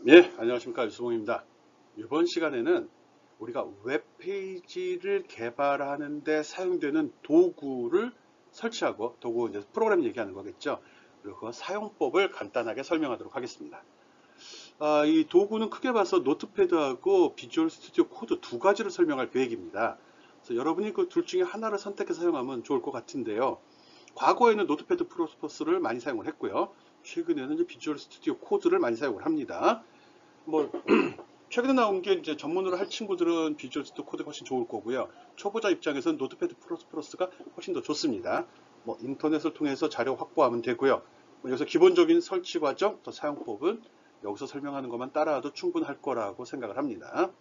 예, 안녕하십니까. 유수봉입니다. 이번 시간에는 우리가 웹페이지를 개발하는 데 사용되는 도구를 설치하고, 도구 이제 프로그램 얘기하는 거겠죠. 그리고 그 사용법을 간단하게 설명하도록 하겠습니다. 이 도구는 크게 봐서 노트패드하고 비주얼 스튜디오 코드 두 가지를 설명할 계획입니다. 그래서 여러분이 그 둘 중에 하나를 선택해서 사용하면 좋을 것 같은데요. 과거에는 노트패드 프로스퍼스를 많이 사용을 했고요. 최근에는 이제 비주얼 스튜디오 코드를 많이 사용을 합니다. 뭐 최근에 나온 게 이제 전문으로 할 친구들은 비주얼 스튜디오 코드가 훨씬 좋을 거고요. 초보자 입장에서는 노트패드 프로스가 훨씬 더 좋습니다. 뭐 인터넷을 통해서 자료 확보하면 되고요. 뭐 여기서 기본적인 설치 과정, 또 사용법은 여기서 설명하는 것만 따라와도 충분할 거라고 생각을 합니다.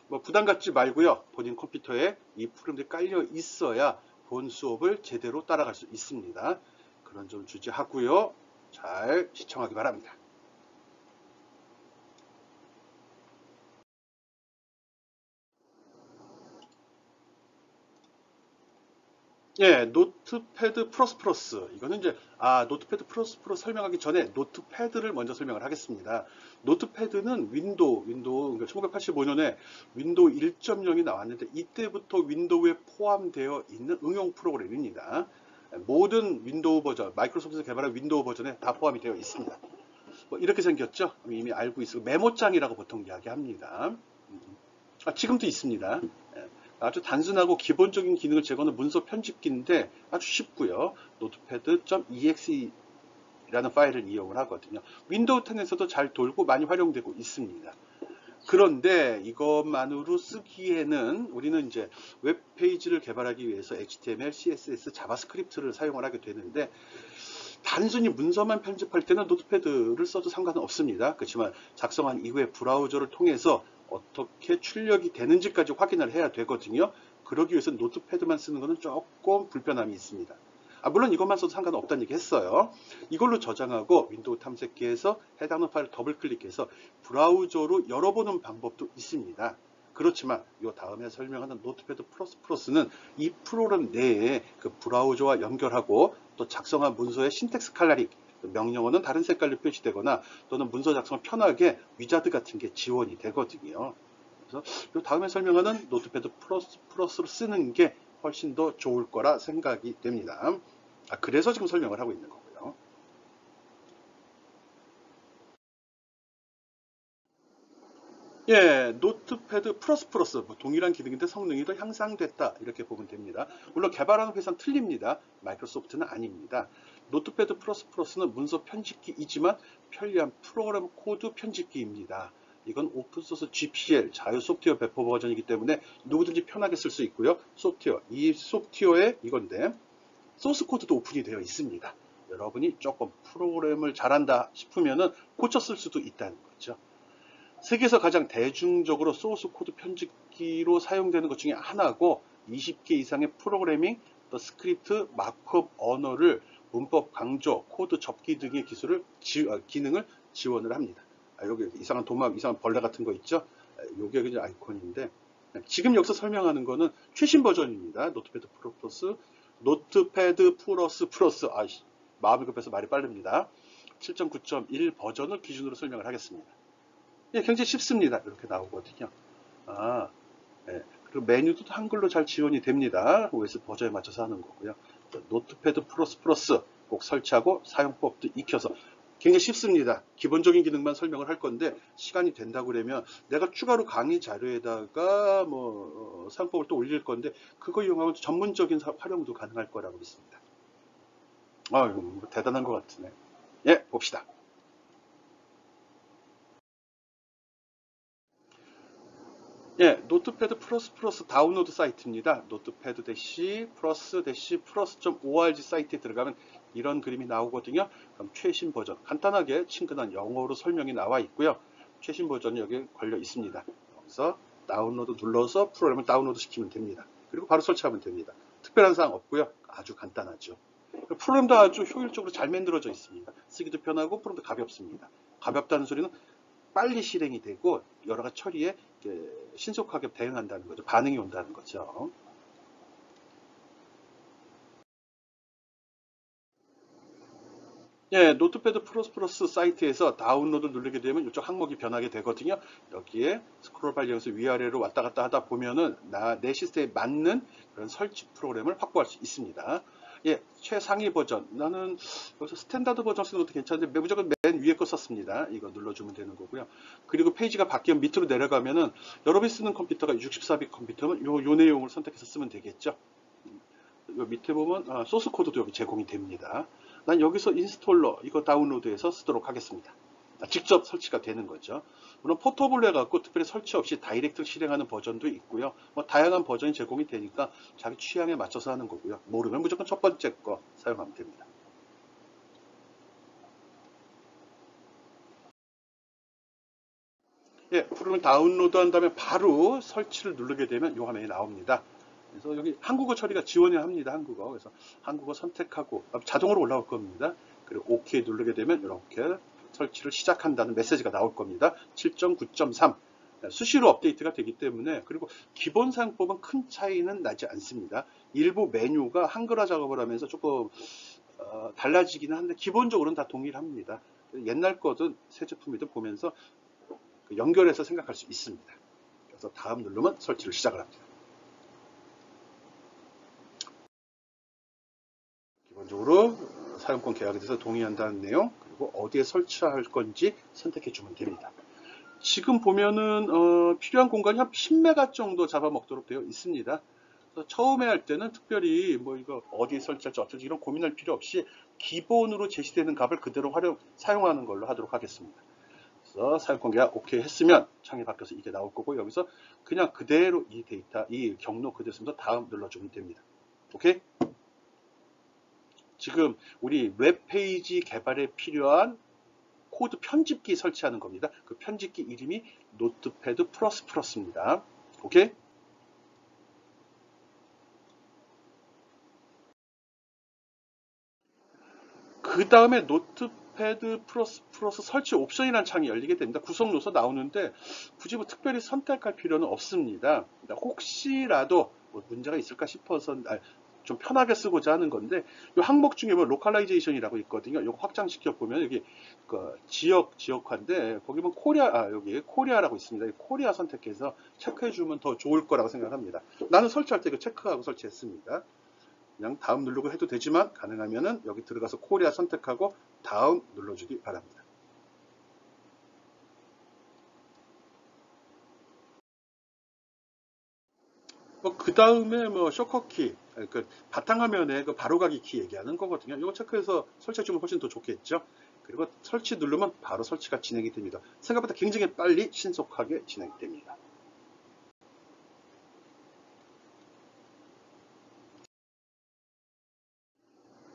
뭐 부담 갖지 말고요. 본인 컴퓨터에 이 프로그램들이 깔려 있어야 본 수업을 제대로 따라갈 수 있습니다. 그런 점 주의하고요. 잘 시청하기 바랍니다. 예, 노트패드 플러스. 이거는 이제, 노트패드 플러스 설명하기 전에 노트패드를 먼저 설명을 하겠습니다. 노트패드는 그러니까 1985년에 윈도우 1.0이 나왔는데, 이때부터 윈도우에 포함되어 있는 응용 프로그램입니다. 모든 윈도우 버전, 마이크로소프트에서 개발한 윈도우 버전에 다 포함이 되어 있습니다. 뭐 이렇게 생겼죠? 이미 알고 있고, 메모장이라고 보통 이야기합니다. 지금도 있습니다. 예, 아주 단순하고 기본적인 기능을 제거하는 문서 편집기인데 아주 쉽고요. notepad.exe라는 파일을 이용을 하거든요. 윈도우 10에서도 잘 돌고 많이 활용되고 있습니다. 그런데 이것만으로 쓰기에는 우리는 이제 웹페이지를 개발하기 위해서 HTML, CSS, 자바스크립트를 사용을 하게 되는데 단순히 문서만 편집할 때는 노트패드를 써도 상관은 없습니다. 그렇지만 작성한 이후에 브라우저를 통해서 어떻게 출력이 되는지까지 확인을 해야 되거든요. 그러기 위해서 노트패드만 쓰는 것은 조금 불편함이 있습니다. 물론 이것만 써도 상관없다는 얘기 했어요. 이걸로 저장하고 윈도우 탐색기에서 해당 파일을 더블 클릭해서 브라우저로 열어보는 방법도 있습니다. 그렇지만 이 다음에 설명하는 노트패드 플러스는 이 프로그램 내에 그 브라우저와 연결하고 또 작성한 문서의 신텍스 칼라릭, 명령어는 다른 색깔로 표시되거나 또는 문서 작성을 편하게 위자드 같은 게 지원이 되거든요. 그래서 이 다음에 설명하는 노트패드 플러스를 쓰는 게 훨씬 더 좋을 거라 생각이 됩니다. 그래서 지금 설명을 하고 있는 거고요. 예, 노트패드 플러스 뭐 동일한 기능인데 성능이 더 향상됐다 이렇게 보면 됩니다. 물론 개발하는 회사는 틀립니다. 마이크로소프트는 아닙니다. 노트패드 플러스는 문서 편집기이지만 편리한 프로그램 코드 편집기입니다. 이건 오픈소스 GPL 자유 소프트웨어 배포 버전이기 때문에 누구든지 편하게 쓸 수 있고요. 이 소프트웨어의 이건데 소스 코드도 오픈이 되어 있습니다. 여러분이 조금 프로그램을 잘한다 싶으면은 고쳐 쓸 수도 있다는 거죠. 세계에서 가장 대중적으로 소스 코드 편집기로 사용되는 것 중에 하나고 20개 이상의 프로그래밍, 또 스크립트, 마크업 언어를 문법 강조, 코드 접기 등의 기능을 지원을 합니다. 여기 이상한 도막, 이상한 벌레 같은 거 있죠? 요게 그냥 아이콘인데 지금 여기서 설명하는 거는 최신 버전입니다. 노트패드 플러스, 마음이 급해서 말이 빠릅니다. 7.9.1 버전을 기준으로 설명을 하겠습니다. 예, 굉장히 쉽습니다. 이렇게 나오거든요. 아, 예. 그리고 메뉴도 한글로 잘 지원이 됩니다. OS 버전에 맞춰서 하는 거고요. 노트패드 플러스 꼭 설치하고 사용법도 익혀서 굉장히 쉽습니다. 기본적인 기능만 설명을 할 건데 시간이 된다고 그러면 내가 추가로 강의 자료에다가 뭐 사용법을 또 올릴 건데 그거 이용하면 전문적인 활용도 가능할 거라고 믿습니다. 대단한 것 같으네. 예, 봅시다. 예, 노트패드 플러스 다운로드 사이트입니다. 노트패드 플러스.org 사이트에 들어가면 이런 그림이 나오거든요. 그럼 최신 버전, 간단하게 친근한 영어로 설명이 나와 있고요. 최신 버전이 여기 걸려 있습니다. 여기서 다운로드 눌러서 프로그램을 다운로드 시키면 됩니다. 그리고 바로 설치하면 됩니다. 특별한 사항 없고요. 아주 간단하죠. 프로그램도 아주 효율적으로 잘 만들어져 있습니다. 쓰기도 편하고 프로그램도 가볍습니다. 가볍다는 소리는 빨리 실행이 되고 여러 가지 처리에 신속하게 대응한다는 거죠. 반응이 온다는 거죠. 예, 노트패드 플러스 사이트에서 다운로드 누르게 되면 이쪽 항목이 변하게 되거든요. 여기에 스크롤 바를 이용해서 위아래로 왔다 갔다 하다 보면은 내 시스템에 맞는 그런 설치 프로그램을 확보할 수 있습니다. 예, 최상위 버전. 나는 여기서 스탠다드 버전 쓰는 것도 괜찮은데 무조건 맨 위에 거 썼습니다. 이거 눌러주면 되는 거고요. 그리고 페이지가 바뀌면 밑으로 내려가면은 여러분이 쓰는 컴퓨터가 64빅 컴퓨터면 요 내용을 선택해서 쓰면 되겠죠. 요 밑에 보면 소스 코드도 여기 제공이 됩니다. 난 여기서 인스톨러 이거 다운로드해서 쓰도록 하겠습니다. 직접 설치가 되는 거죠. 물론 포터블로 해갖고 특별히 설치 없이 다이렉트 실행하는 버전도 있고요. 뭐 다양한 버전이 제공이 되니까 자기 취향에 맞춰서 하는 거고요. 모르면 무조건 첫 번째 거 사용하면 됩니다. 예, 프로그램 다운로드 한 다음에 바로 설치를 누르게 되면 이 화면이 나옵니다. 그래서 여기 한국어 처리가 지원을 합니다. 한국어. 그래서 한국어 선택하고 자동으로 올라올 겁니다. 그리고 OK 누르게 되면 이렇게 설치를 시작한다는 메시지가 나올 겁니다. 7.9.3 수시로 업데이트가 되기 때문에 그리고 기본 사용법은 큰 차이는 나지 않습니다. 일부 메뉴가 한글화 작업을 하면서 조금 달라지기는 한데 기본적으로는 다 동일합니다. 옛날 거든 새 제품이든 보면서 연결해서 생각할 수 있습니다. 그래서 다음 누르면 설치를 시작을 합니다. 기본적으로 사용권 계약에 대해서 동의한다는 내용, 그리고 어디에 설치할 건지 선택해 주면 됩니다. 지금 보면은 필요한 공간이 한 10메가 정도 잡아먹도록 되어 있습니다. 그래서 처음에 할 때는 특별히 뭐 이거 어디에 설치할지 어쩔지 이런 고민할 필요 없이 기본으로 제시되는 값을 그대로 사용하는 걸로 하도록 하겠습니다. 그래서 사용권 계약 OK 했으면 창이 바뀌어서 이게 나올 거고 여기서 그냥 그대로 이 데이터, 이 경로 그대로 쓰면서 다음 눌러주면 됩니다. 오케이? 지금 우리 웹페이지 개발에 필요한 코드 편집기 설치하는 겁니다. 그 편집기 이름이 노트패드 플러스입니다. 오케이? 그 다음에 노트패드 플러스 설치 옵션이라는 창이 열리게 됩니다. 구성 요소 나오는데 굳이 뭐 특별히 선택할 필요는 없습니다. 혹시라도 뭐 문제가 있을까 싶어서 좀 편하게 쓰고자 하는 건데 이 항목 중에 뭐 로컬라이제이션이라고 있거든요. 이거 확장시켜 보면 여기 그 지역화인데 거기 보면 여기 코리아라고 있습니다. 코리아 선택해서 체크해 주면 더 좋을 거라고 생각합니다. 나는 설치할 때 이거 체크하고 설치했습니다. 그냥 다음 누르고 해도 되지만 가능하면은 여기 들어가서 코리아 선택하고 다음 눌러주기 바랍니다. 그 다음에 뭐 쇼커키, 그 바탕화면에 그 바로가기 키 얘기하는 거거든요. 이거 체크해서 설치해 주면 훨씬 더 좋겠죠. 그리고 설치 누르면 바로 설치가 진행이 됩니다. 생각보다 굉장히 빨리 신속하게 진행이 됩니다.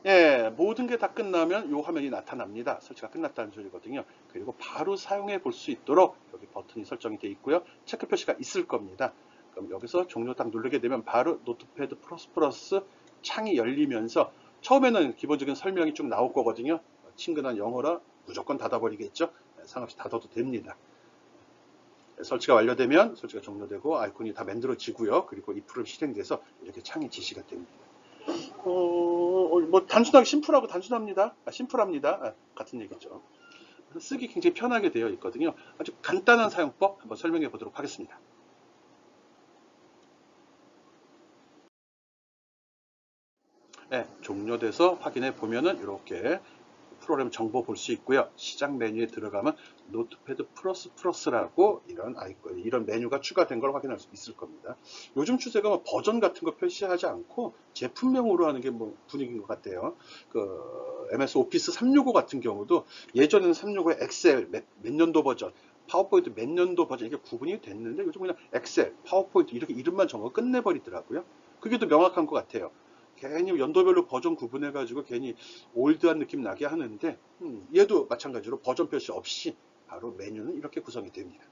예, 모든 게 다 끝나면 이 화면이 나타납니다. 설치가 끝났다는 소리거든요. 그리고 바로 사용해 볼 수 있도록 여기 버튼이 설정이 되어 있고요. 체크 표시가 있을 겁니다. 그럼 여기서 종료 딱 누르게 되면 바로 노트패드 플러스 창이 열리면서 처음에는 기본적인 설명이 쭉 나올 거거든요. 친근한 영어라 무조건 닫아버리겠죠. 상관없이 닫아도 됩니다. 설치가 완료되면 설치가 종료되고 아이콘이 다 만들어지고요. 그리고 이 프로그램 실행돼서 이렇게 창이 지시가 됩니다. 뭐 단순하게 심플하고 단순합니다. 심플합니다. 같은 얘기죠. 쓰기 굉장히 편하게 되어 있거든요. 아주 간단한 사용법 한번 설명해 보도록 하겠습니다. 네, 종료돼서 확인해 보면은 이렇게 프로그램 정보 볼 수 있고요. 시작 메뉴에 들어가면 노트패드 플러스라고 이런 메뉴가 추가된 걸 확인할 수 있을 겁니다. 요즘 추세가 뭐 버전 같은 거 표시하지 않고 제품명으로 하는 게 뭐 분위기인 것 같아요. 그 MS 오피스 365 같은 경우도 예전에는 365에 엑셀 몇 년도 버전, 파워포인트 몇 년도 버전 이게 구분이 됐는데 요즘 그냥 엑셀, 파워포인트 이렇게 이름만 적어 끝내버리더라고요. 그게 더 명확한 것 같아요. 괜히 연도별로 버전 구분해가지고 괜히 올드한 느낌 나게 하는데 얘도 마찬가지로 버전 표시 없이 바로 메뉴는 이렇게 구성이 됩니다.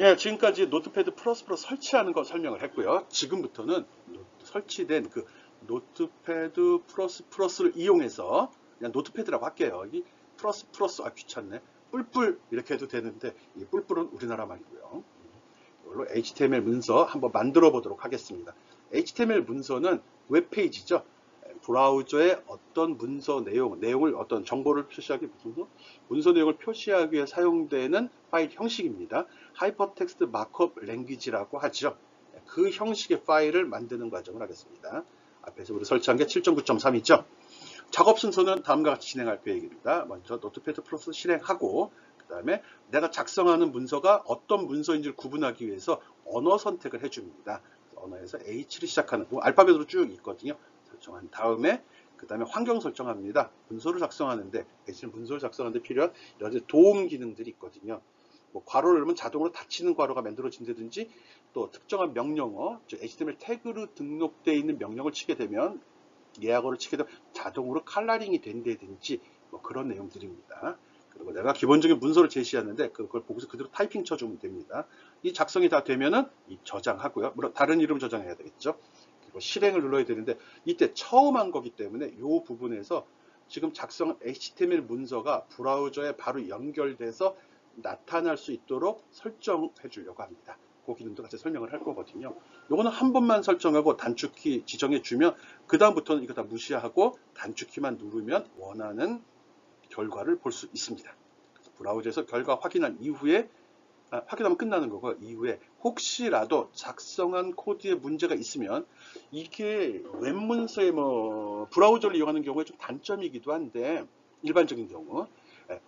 예, 지금까지 노트패드 플러스 설치하는 거 설명을 했고요. 지금부터는 설치된 그 노트패드 플러스를 이용해서 그냥 노트패드라고 할게요. 이 플러스 귀찮네. 뿔뿔 이렇게 해도 되는데 이 뿔뿔은 우리나라 말이고요. 이걸로 HTML 문서 한번 만들어 보도록 하겠습니다. HTML 문서는 웹페이지죠. 브라우저에 어떤 문서 내용을 어떤 정보를 표시하기 문서 내용을 표시하기 위해 사용되는 파일 형식입니다. 하이퍼텍스트 마크업 랭귀지라고 하죠. 그 형식의 파일을 만드는 과정을 하겠습니다. 앞에서 우리 설치한 게 7.9.3이죠. 작업 순서는 다음과 같이 진행할 계획입니다. 먼저 노트패드 플러스 실행하고 그 다음에 내가 작성하는 문서가 어떤 문서인지를 구분하기 위해서 언어 선택을 해줍니다. 언어에서 H를 시작하는 알파벳으로 쭉 있거든요. 설정한 다음에 그 다음에 환경 설정합니다. 문서를 작성하는데 문서를 작성하는데 필요한 여러 가지 도움 기능들이 있거든요. 뭐 괄호를 열면 자동으로 닫히는 괄호가 만들어진다든지 또 특정한 명령어, 즉 HTML 태그로 등록되어 있는 명령을 치게 되면 예약어를 치게 되면 자동으로 컬러링이 된다든지 뭐 그런 내용들입니다. 그리고 내가 기본적인 문서를 제시하는데 그걸 보고서 그대로 타이핑 쳐주면 됩니다. 이 작성이 다 되면은 이 저장하고요. 물론 다른 이름 저장해야 되겠죠. 그리고 실행을 눌러야 되는데 이때 처음 한 거기 때문에 이 부분에서 지금 작성한 HTML 문서가 브라우저에 바로 연결돼서 나타날 수 있도록 설정해 주려고 합니다. 그 기능도 같이 설명을 할 거거든요. 요거는 한 번만 설정하고 단축키 지정해 주면 그 다음부터는 이거 다 무시하고 단축키만 누르면 원하는 결과를 볼 수 있습니다. 브라우저에서 결과 확인한 이후에 확인하면 끝나는 거고 이후에 혹시라도 작성한 코드에 문제가 있으면 이게 웹문서의 브라우저를 이용하는 경우에 좀 단점이기도 한데 일반적인 경우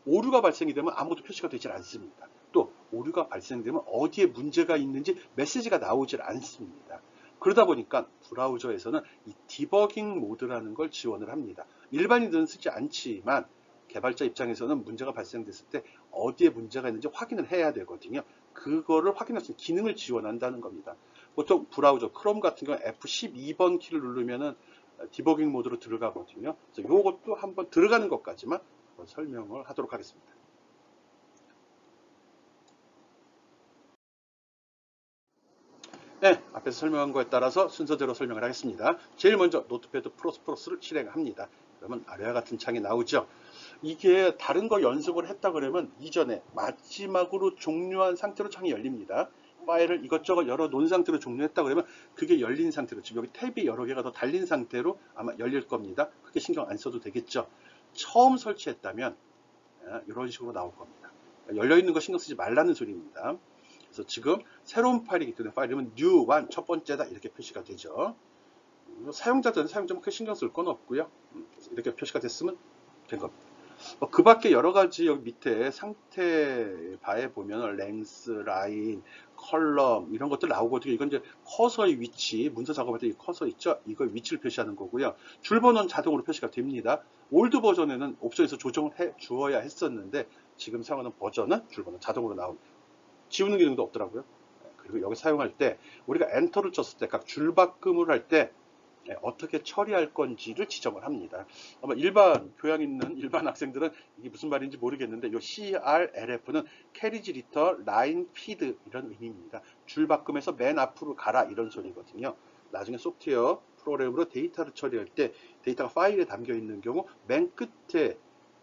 오류가 발생이 되면 아무것도 표시가 되질 않습니다. 또 오류가 발생되면 어디에 문제가 있는지 메시지가 나오질 않습니다. 그러다 보니까 브라우저에서는 이 디버깅 모드라는 걸 지원을 합니다. 일반인들은 쓰지 않지만 개발자 입장에서는 문제가 발생됐을 때 어디에 문제가 있는지 확인을 해야 되거든요. 그거를 확인할 수 있는 기능을 지원한다는 겁니다. 보통 브라우저 크롬 같은 경우 F12번 키를 누르면은 디버깅 모드로 들어가거든요. 그래서 이것도 한번 들어가는 것까지만 설명을 하도록 하겠습니다. 네, 앞에서 설명한 거에 따라서 순서대로 설명을 하겠습니다. 제일 먼저 노트패드 플러스를 실행합니다. 그러면 아래와 같은 창이 나오죠. 이게 다른 거 연습을 했다 그러면 이전에 마지막으로 종료한 상태로 창이 열립니다. 파일을 이것저것 열어 놓은 상태로 종료했다 그러면 그게 열린 상태로 지금 여기 탭이 여러 개가 더 달린 상태로 아마 열릴 겁니다. 크게 신경 안 써도 되겠죠. 처음 설치했다면 이런 식으로 나올 겁니다. 열려있는 거 신경 쓰지 말라는 소리입니다. 그래서 지금 새로운 파일이기 때문에 파일 이름은 new1 첫 번째다 이렇게 표시가 되죠. 사용자들은 사용자만 크게 신경 쓸 건 없고요. 이렇게 표시가 됐으면 된 겁니다. 그 밖에 여러 가지 여기 밑에 상태 바에 보면 랭스, 라인, 컬럼 이런 것들 나오거든요. 이건 이제 커서의 위치, 문서 작업할 때 이 커서 있죠? 이걸 위치를 표시하는 거고요. 줄 번호는 자동으로 표시가 됩니다. 올드 버전에는 옵션에서 조정을 해 주어야 했었는데 지금 사용하는 버전은 줄 번호 자동으로 나옵니다. 지우는 기능도 없더라고요. 그리고 여기 사용할 때 우리가 엔터를 쳤을 때 각 줄바꿈을 할 때 어떻게 처리할 건지를 지정을 합니다. 아마 일반 교양 있는 일반 학생들은 이게 무슨 말인지 모르겠는데 이 CRLF는 캐리지 리터 라인 피드 이런 의미입니다. 줄바꿈에서 맨 앞으로 가라 이런 소리거든요. 나중에 소프트웨어 프로그램으로 데이터를 처리할 때 데이터가 파일에 담겨 있는 경우 맨 끝에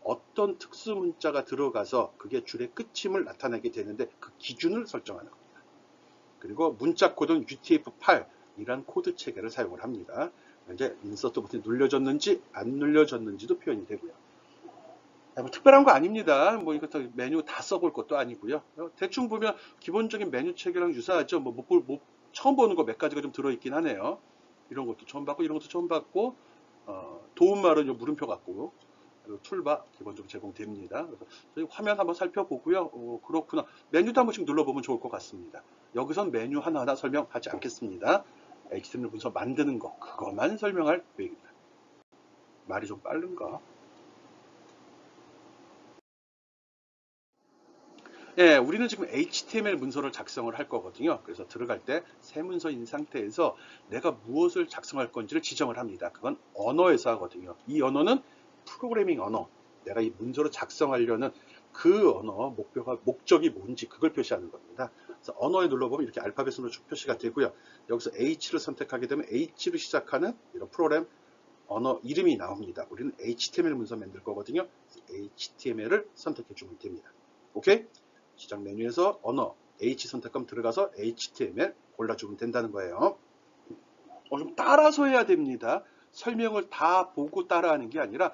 어떤 특수 문자가 들어가서 그게 줄의 끝임을 나타내게 되는데 그 기준을 설정하는 겁니다. 그리고 문자 코드는 UTF-8 이란 코드 체계를 사용을 합니다. 이제 인서트 버튼이 눌려졌는지 안 눌려졌는지도 표현이 되고요. 뭐 특별한 거 아닙니다. 뭐 이것도 메뉴 다 써볼 것도 아니고요. 대충 보면 기본적인 메뉴 체계랑 유사하죠. 처음 보는 거 몇 가지가 좀 들어있긴 하네요. 이런 것도 처음 봤고 이런 것도 처음 봤고 도움말은 물음표 같고 툴바 기본적으로 제공됩니다. 그래서 저희 화면 한번 살펴보고요. 그렇구나. 메뉴도 한 번씩 눌러보면 좋을 것 같습니다. 여기선 메뉴 하나하나 설명하지 않겠습니다. HTML 문서 만드는 거 그것만 설명할 계획입니다. 말이 좀 빠른가? 예, 우리는 지금 HTML 문서를 작성을 할 거거든요. 그래서 들어갈 때 새 문서인 상태에서 내가 무엇을 작성할 건지를 지정을 합니다. 그건 언어에서 하거든요. 이 언어는 프로그래밍 언어. 내가 이 문서를 작성하려는 그 언어 목적이 뭔지 그걸 표시하는 겁니다. 그래서 언어에 눌러보면 이렇게 알파벳으로 쭉 표시가 되고요. 여기서 H를 선택하게 되면 H로 시작하는 이런 프로그램 언어 이름이 나옵니다. 우리는 HTML 문서 만들 거거든요. HTML을 선택해 주면 됩니다. 오케이? 시작 메뉴에서 언어 H 선택하면 들어가서 HTML 골라주면 된다는 거예요. 좀 따라서 해야 됩니다. 설명을 다 보고 따라하는 게 아니라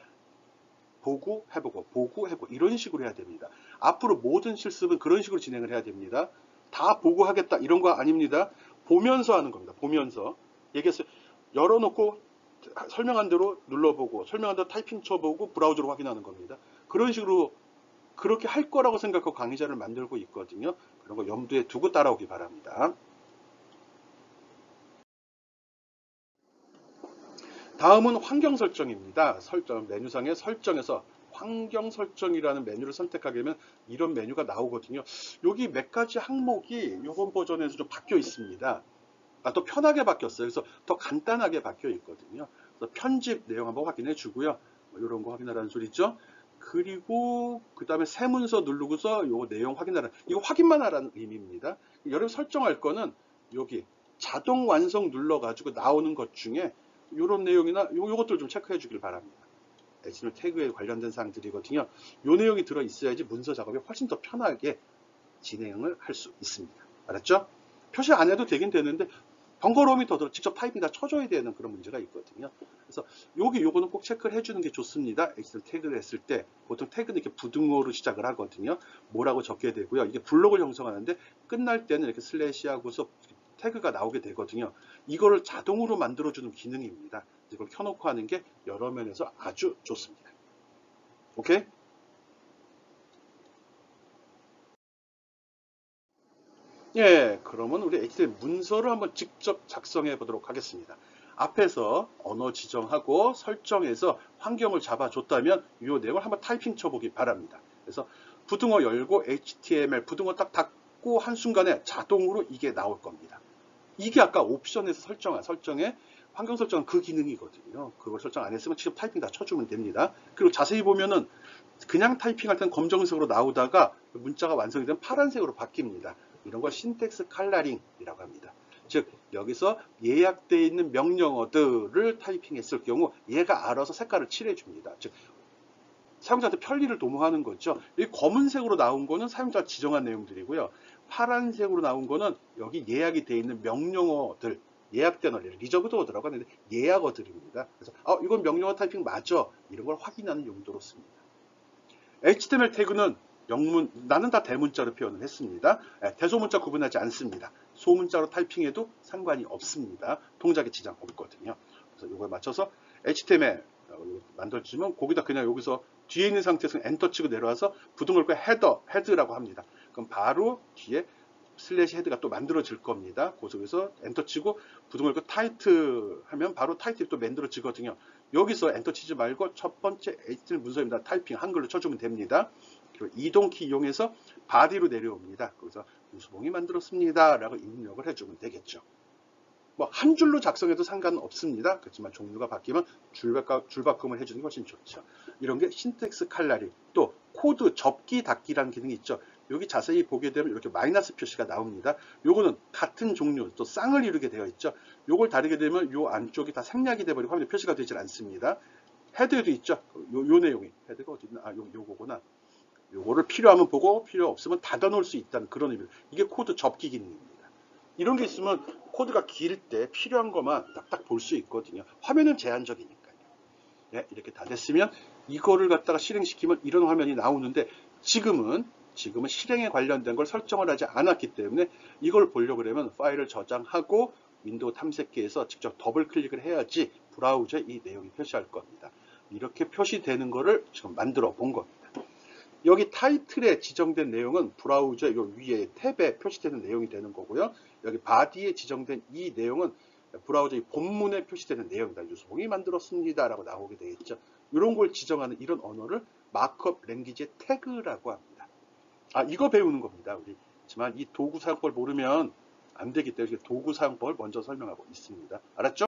보고 해보고 보고 해보고 이런 식으로 해야 됩니다. 앞으로 모든 실습은 그런 식으로 진행을 해야 됩니다. 다 보고 하겠다 이런 거 아닙니다. 보면서 하는 겁니다. 보면서 얘기했어요. 열어놓고 설명한 대로 눌러보고 설명한 대로 타이핑 쳐보고 브라우저로 확인하는 겁니다. 그런 식으로 그렇게 할 거라고 생각하고 강의자를 만들고 있거든요. 그런 거 염두에 두고 따라오기 바랍니다. 다음은 환경 설정입니다. 설정 메뉴상의 설정에서 환경 설정이라는 메뉴를 선택하게 되면 이런 메뉴가 나오거든요. 여기 몇 가지 항목이 이번 버전에서 좀 바뀌어 있습니다. 더 편하게 바뀌었어요. 그래서 더 간단하게 바뀌어 있거든요. 그래서 편집 내용 한번 확인해 주고요. 이런 거 확인하라는 소리죠. 그리고 그 다음에 새 문서 누르고서 요 내용 확인하라. 이거 확인만 하라는 의미입니다. 여러분 설정할 거는 여기 자동 완성 눌러가지고 나오는 것 중에 이런 내용이나 요것들 좀 체크해 주길 바랍니다. HTML 태그에 관련된 사항들이거든요. 요 내용이 들어 있어야지 문서 작업이 훨씬 더 편하게 진행을 할 수 있습니다. 알았죠? 표시 안 해도 되긴 되는데 번거로움이 더 들어 직접 타이핑 다 쳐줘야 되는 그런 문제가 있거든요. 그래서 요거는 꼭 체크를 해주는 게 좋습니다. HTML 태그를 했을 때 보통 태그는 이렇게 부등호로 시작을 하거든요. 뭐라고 적게 되고요. 이게 블록을 형성하는데 끝날 때는 이렇게 슬래시하고서 태그가 나오게 되거든요. 이거를 자동으로 만들어주는 기능입니다. 이걸 켜놓고 하는 게 여러 면에서 아주 좋습니다. 오케이? 예, 그러면 우리 HTML 문서를 한번 직접 작성해 보도록 하겠습니다. 앞에서 언어 지정하고 설정해서 환경을 잡아줬다면 이 내용을 한번 타이핑 쳐보기 바랍니다. 그래서 부등호 열고 HTML 부등호 딱 닫고 한순간에 자동으로 이게 나올 겁니다. 이게 아까 옵션에서 설정에 환경 설정은 그 기능이거든요. 그걸 설정 안 했으면 직접 타이핑 다 쳐주면 됩니다. 그리고 자세히 보면은 그냥 타이핑할 때는 검정색으로 나오다가 문자가 완성이 되면 파란색으로 바뀝니다. 이런 걸 신텍스 칼라링이라고 합니다. 즉 여기서 예약되어 있는 명령어들을 타이핑했을 경우 얘가 알아서 색깔을 칠해줍니다. 즉 사용자한테 편리를 도모하는 거죠. 이 검은색으로 나온 거는 사용자가 지정한 내용들이고요. 파란색으로 나온 거는 여기 예약이 되어 있는 명령어들, 예약된 어뢰, 리저브드 어드라고 하는데 예약어들입니다. 그래서 이건 명령어 타이핑 맞아. 이런 걸 확인하는 용도로 씁니다. HTML 태그는 영문, 나는 다 대문자로 표현을 했습니다. 대소문자 구분하지 않습니다. 소문자로 타이핑해도 상관이 없습니다. 동작에 지장 없거든요. 그래서 이걸 맞춰서 HTML 만들어주면 거기다 그냥 여기서 뒤에 있는 상태에서 엔터 치고 내려와서 부등을 헤드라고 합니다. 그럼 바로 뒤에 슬래시 헤드가 또 만들어질 겁니다. 고속에서 엔터 치고 부등을 타이트 하면 바로 타이틀이 또 만들어지거든요. 여기서 엔터 치지 말고 첫 번째 HTML 문서입니다. 타이핑 한글로 쳐주면 됩니다. 그리고 이동키 이용해서 바디로 내려옵니다. 거기서 유수봉이 만들었습니다. 라고 입력을 해주면 되겠죠. 뭐 한 줄로 작성해도 상관은 없습니다. 그렇지만 종류가 바뀌면 줄바꿈을 해주는 게 훨씬 좋죠. 이런 게 신텍스 칼라리, 또 코드 접기 닫기라는 기능이 있죠. 여기 자세히 보게 되면 이렇게 마이너스 표시가 나옵니다. 요거는 같은 종류, 또 쌍을 이루게 되어 있죠. 요걸 다르게 되면 요 안쪽이 다 생략이 돼버리고 화면에 표시가 되질 않습니다. 헤드에도 있죠. 요 내용이 헤드가 어디 있나? 요거구나. 요거를 필요하면 보고 필요 없으면 닫아 놓을 수 있다는 그런 의미. 이게 코드 접기 기능입니다. 이런 게 있으면 코드가 길 때 필요한 것만 딱딱 볼 수 있거든요. 화면은 제한적이니까요. 네, 이렇게 다 됐으면 이거를 갖다가 실행시키면 이런 화면이 나오는데 지금은 실행에 관련된 걸 설정을 하지 않았기 때문에 이걸 보려고 그러면 파일을 저장하고 윈도우 탐색기에서 직접 더블 클릭을 해야지 브라우저에 이 내용이 표시할 겁니다. 이렇게 표시되는 거를 지금 만들어 본 겁니다. 여기 타이틀에 지정된 내용은 브라우저 요 위에 탭에 표시되는 내용이 되는 거고요. 여기 바디에 지정된 이 내용은 브라우저 본문에 표시되는 내용이다. 유수봉이 만들었습니다. 라고 나오게 되겠죠. 이런 걸 지정하는 이런 언어를 마크업 랭귀지의 태그라고 합니다. 이거 배우는 겁니다. 우리. 하지만 이 도구 사용법을 모르면 안 되기 때문에 도구 사용법을 먼저 설명하고 있습니다. 알았죠?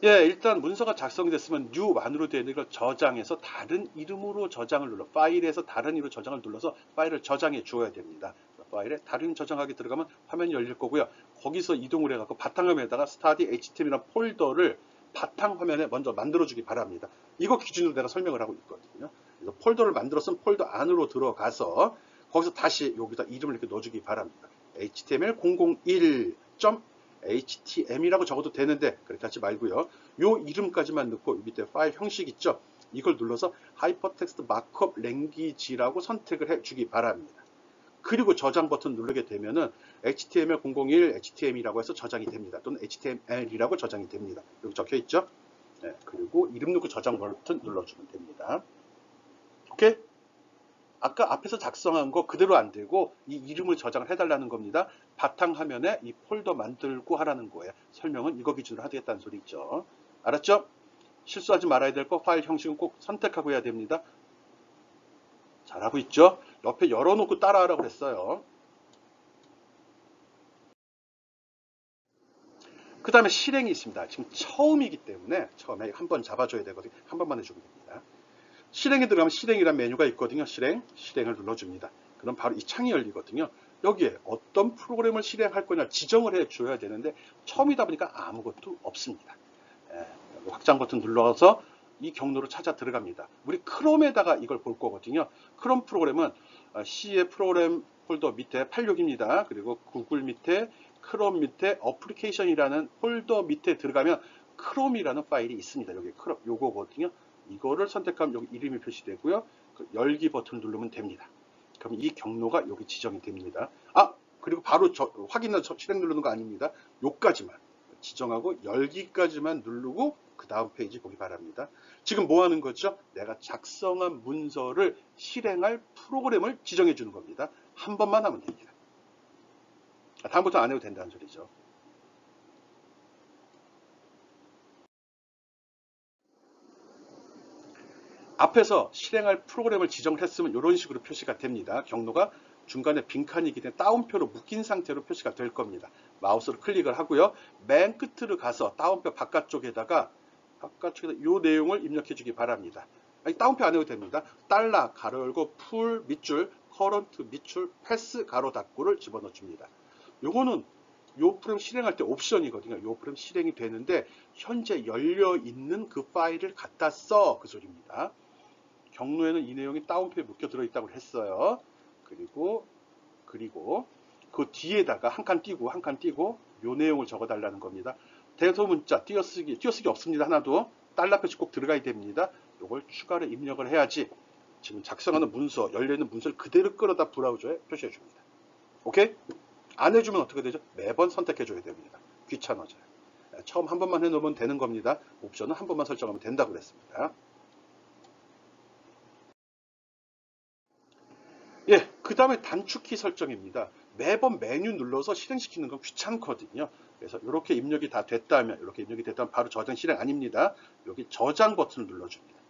예, 일단 문서가 작성이 됐으면 new만으로 되어 있는 걸 저장해서 다른 이름으로 저장을 눌러 파일에서 다른 이름으로 저장을 눌러서 파일을 저장해 주어야 됩니다. 파일에 다른 저장하기 들어가면 화면이 열릴 거고요. 거기서 이동을 해갖고 바탕화면에다가 study HTML이라는 폴더를 바탕화면에 먼저 만들어주기 바랍니다. 이거 기준으로 내가 설명을 하고 있거든요. 그래서 폴더를 만들었으면 폴더 안으로 들어가서 거기서 다시 여기다 이름을 이렇게 넣어주기 바랍니다. html001.htm이라고 적어도 되는데 그렇게 하지 말고요. 요 이름까지만 넣고 밑에 파일 형식 있죠? 이걸 눌러서 하이퍼텍스트 마크업 랭귀지라고 선택을 해주기 바랍니다. 그리고 저장 버튼 누르게 되면은 html001 html이라고 해서 저장이 됩니다. 또는 html이라고 저장이 됩니다. 여기 적혀 있죠? 네, 그리고 이름 넣고 저장 버튼 눌러주면 됩니다. 오케이? 아까 앞에서 작성한 거 그대로 안 되고 이 이름을 저장을 해달라는 겁니다. 바탕화면에 이 폴더 만들고 하라는 거예요. 설명은 이거 기준으로 하겠다는 소리죠. 알았죠? 실수하지 말아야 될 거 파일 형식은 꼭 선택하고 해야 됩니다. 잘하고 있죠? 옆에 열어놓고 따라하라고 그랬어요. 그 다음에 실행이 있습니다. 지금 처음이기 때문에 처음에 한번 잡아줘야 되거든요. 한 번만 해주면 됩니다. 실행에 들어가면 실행이란 메뉴가 있거든요. 실행을 눌러줍니다. 그럼 바로 이 창이 열리거든요. 여기에 어떤 프로그램을 실행할 거냐 지정을 해줘야 되는데 처음이다 보니까 아무것도 없습니다. 확장 버튼 눌러서 이 경로로 찾아 들어갑니다. 우리 크롬에다가 이걸 볼 거거든요. 크롬 프로그램은 C의 프로그램 폴더 밑에 86입니다. 그리고 구글 밑에 크롬 밑에 어플리케이션이라는 폴더 밑에 들어가면 크롬이라는 파일이 있습니다. 여기 크롬 요거거든요. 이거를 선택하면 여기 이름이 표시되고요. 그 열기 버튼을 누르면 됩니다. 그럼 이 경로가 여기 지정이 됩니다. 그리고 바로 확인해서 실행 누르는 거 아닙니다. 요까지만 지정하고 열기까지만 누르고 그 다음 페이지 보기 바랍니다. 지금 뭐 하는 거죠? 내가 작성한 문서를 실행할 프로그램을 지정해 주는 겁니다. 한 번만 하면 됩니다. 다음부터 안 해도 된다는 소리죠. 앞에서 실행할 프로그램을 지정을 했으면 이런 식으로 표시가 됩니다. 경로가 중간에 빈칸이기 때문에 따옴표로 묶인 상태로 표시가 될 겁니다. 마우스로 클릭을 하고요. 맨 끝으로 가서 따옴표 바깥쪽에다가 이 내용을 입력해 주기 바랍니다. 따옴표 안 해도 됩니다. 달러 가로 열고 풀 밑줄 커런트 밑줄 패스 가로 닫고를 집어넣어 줍니다. 요거는 요 프로그램 실행할 때 옵션이거든요. 요 프로그램 실행이 되는데 현재 열려 있는 그 파일을 갖다 써 그 소리입니다. 경로에는 이 내용이 따옴표에 묶여 들어 있다고 했어요. 그리고 그 뒤에다가 한 칸 띄고 요 내용을 적어 달라는 겁니다. 대소문자 띄어쓰기 없습니다. 하나도 달러 표시 꼭 들어가야 됩니다. 요걸 추가로 입력을 해야지 지금 작성하는 문서 열려있는 문서를 그대로 끌어다 브라우저에 표시해 줍니다. 오케이? 안 해주면 어떻게 되죠? 매번 선택해 줘야 됩니다. 귀찮아져요. 처음 한 번만 해놓으면 되는 겁니다. 옵션은 한 번만 설정하면 된다고 그랬습니다. 그 다음에 단축키 설정입니다. 매번 메뉴 눌러서 실행시키는 건 귀찮거든요. 그래서 이렇게 입력이 됐다면 바로 저장 실행 아닙니다. 여기 저장 버튼을 눌러줍니다.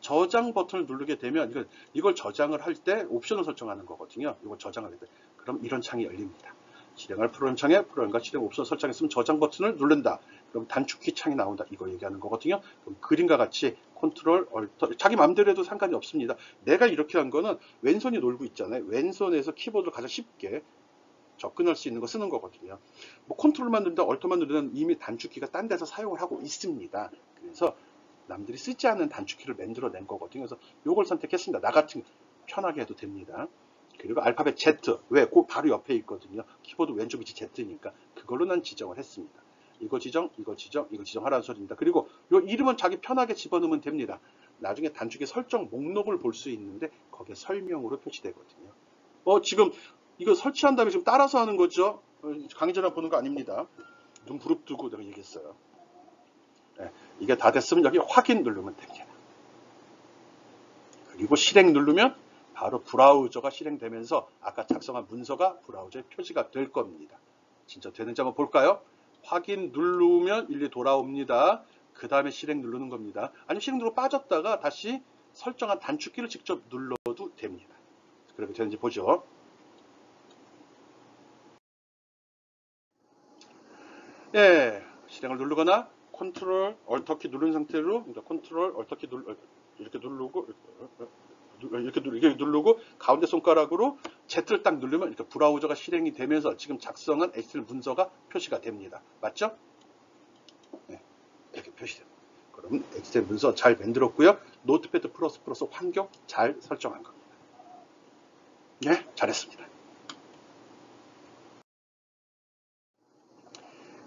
저장 버튼을 누르게 되면 이걸 저장을 할 때 옵션을 설정하는 거거든요. 이걸 저장할 때 그럼 이런 창이 열립니다. 실행할 프로그램 창에 프로그램과 실행 옵션 설정했으면 저장 버튼을 누른다. 그럼 단축키 창이 나온다. 이거 얘기하는 거거든요. 그럼 그림과 같이 컨트롤, 얼터, 자기 마음대로 해도 상관이 없습니다. 내가 이렇게 한 거는 왼손이 놀고 있잖아요. 왼손에서 키보드를 가장 쉽게 접근할 수 있는 거 쓰는 거거든요. 뭐 컨트롤만 누른다, 얼터만 누르면 이미 단축키가 딴 데서 사용을 하고 있습니다. 그래서 남들이 쓰지 않는 단축키를 만들어낸 거거든요. 그래서 이걸 선택했습니다. 나 같은 편하게 해도 됩니다. 그리고 알파벳 Z, 왜? 그 바로 옆에 있거든요. 키보드 왼쪽 위치 Z니까 그걸로 난 지정을 했습니다. 이거 지정하라는 소리입니다. 그리고 이 이름은 자기 편하게 집어넣으면 됩니다. 나중에 단축키 설정 목록을 볼 수 있는데 거기에 설명으로 표시되거든요. 지금 이거 설치한 다음에 지금 따라서 하는 거죠. 강의 전화 보는 거 아닙니다. 눈 부릅뜨고 내가 얘기했어요. 이게 다 됐으면 여기 확인 누르면 됩니다. 그리고 실행 누르면 바로 브라우저가 실행되면서 아까 작성한 문서가 브라우저에 표시가 될 겁니다. 진짜 되는지 한번 볼까요? 확인 누르면 일리 돌아옵니다. 그 다음에 실행 누르는 겁니다. 아니면 실행 누르고 빠졌다가 다시 설정한 단축키를 직접 눌러도 됩니다. 그렇게 되는지 보죠. 실행을 누르거나 컨트롤 얼터키 누른 상태로, 그러니까 컨트롤 얼터키 이렇게 누르고 이렇게 누르고 가운데 손가락으로 Z를 딱 누르면 이렇게 브라우저가 실행이 되면서 지금 작성한 HTML 문서가 표시가 됩니다. 맞죠? 네, 이렇게 표시됩니다. 그럼 HTML 문서 잘 만들었고요. 노트패드++ 환경 잘 설정한 겁니다. 네, 잘했습니다.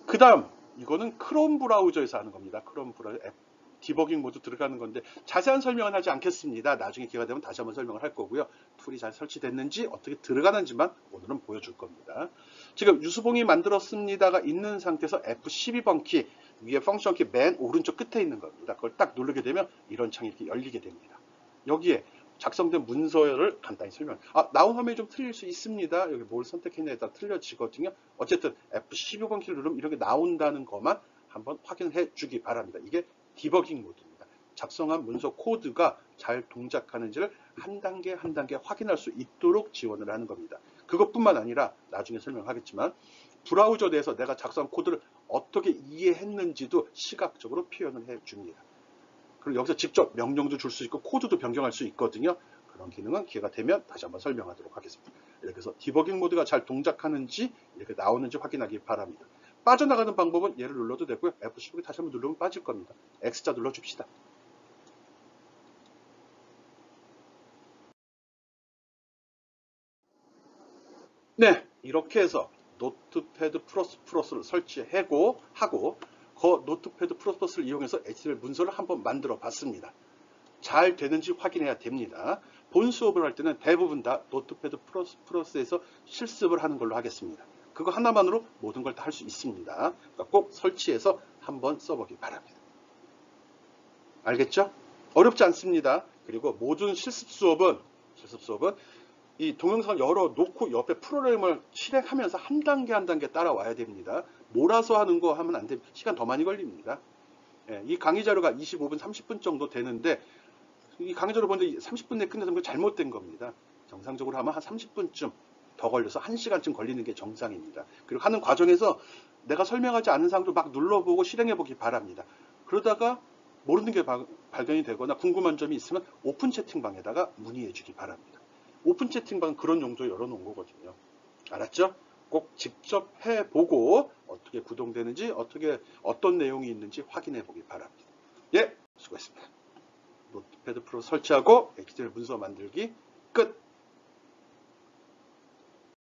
그 다음 이거는 크롬 브라우저에서 하는 겁니다. 크롬 브라우저 앱 디버깅 모드 들어가는 건데 자세한 설명은 하지 않겠습니다. 나중에 기회가 되면 다시 한번 설명을 할 거고요. 툴이 잘 설치됐는지 어떻게 들어가는지만 오늘은 보여줄 겁니다. 지금 유수봉이 만들었습니다가 있는 상태에서 F12번 키 위에 펑션 키 맨 오른쪽 끝에 있는 겁니다. 그걸 딱 누르게 되면 이런 창이 이렇게 열리게 됩니다. 여기에 작성된 문서를 간단히 설명. 나온 화면이 좀 틀릴 수 있습니다. 여기 뭘 선택했냐에 따라 틀려지거든요. 어쨌든 F12번 키를 누르면 이렇게 나온다는 것만 한번 확인해 주기 바랍니다. 이게 디버깅 모드입니다. 작성한 문서 코드가 잘 동작하는지를 한 단계 한 단계 확인할 수 있도록 지원을 하는 겁니다. 그것뿐만 아니라 나중에 설명하겠지만 브라우저 내에서 내가 작성한 코드를 어떻게 이해했는지도 시각적으로 표현을 해줍니다. 그리고 여기서 직접 명령도 줄 수 있고 코드도 변경할 수 있거든요. 그런 기능은 기회가 되면 다시 한번 설명하도록 하겠습니다. 이렇게 해서 디버깅 모드가 잘 동작하는지 이렇게 나오는지 확인하기 바랍니다. 빠져나가는 방법은 얘를 눌러도 되고요. F12 다시 한번 누르면 빠질 겁니다. X자 눌러줍시다. 네, 이렇게 해서 노트패드++를 설치하고 그 노트패드++를 이용해서 HTML 문서를 한번 만들어 봤습니다. 잘 되는지 확인해야 됩니다. 본 수업을 할 때는 대부분 다 노트패드++에서 실습을 하는 걸로 하겠습니다. 그거 하나만으로 모든 걸 다 할 수 있습니다. 그러니까 꼭 설치해서 한번 써보기 바랍니다. 알겠죠? 어렵지 않습니다. 그리고 모든 실습 수업은 이 동영상을 열어놓고 옆에 프로그램을 실행하면서 한 단계 한 단계 따라와야 됩니다. 몰아서 하는 거 하면 안 됩니다. 시간 더 많이 걸립니다. 이 강의 자료가 25분, 30분 정도 되는데 이 강의 자료 보는데 30분 내에 끝내는 건 잘못된 겁니다. 정상적으로 하면 한 30분쯤 더 걸려서 1시간쯤 걸리는 게 정상입니다. 그리고 하는 과정에서 내가 설명하지 않은 사항도 막 눌러보고 실행해보기 바랍니다. 그러다가 모르는 게 발견이 되거나 궁금한 점이 있으면 오픈 채팅방에다가 문의해주기 바랍니다. 오픈 채팅방은 그런 용도로 열어놓은 거거든요. 알았죠? 꼭 직접 해보고 어떻게 구동되는지 어떤 내용이 있는지 확인해보기 바랍니다. 예, 수고했습니다. 노트패드 프로 설치하고 HTML 문서 만들기 끝!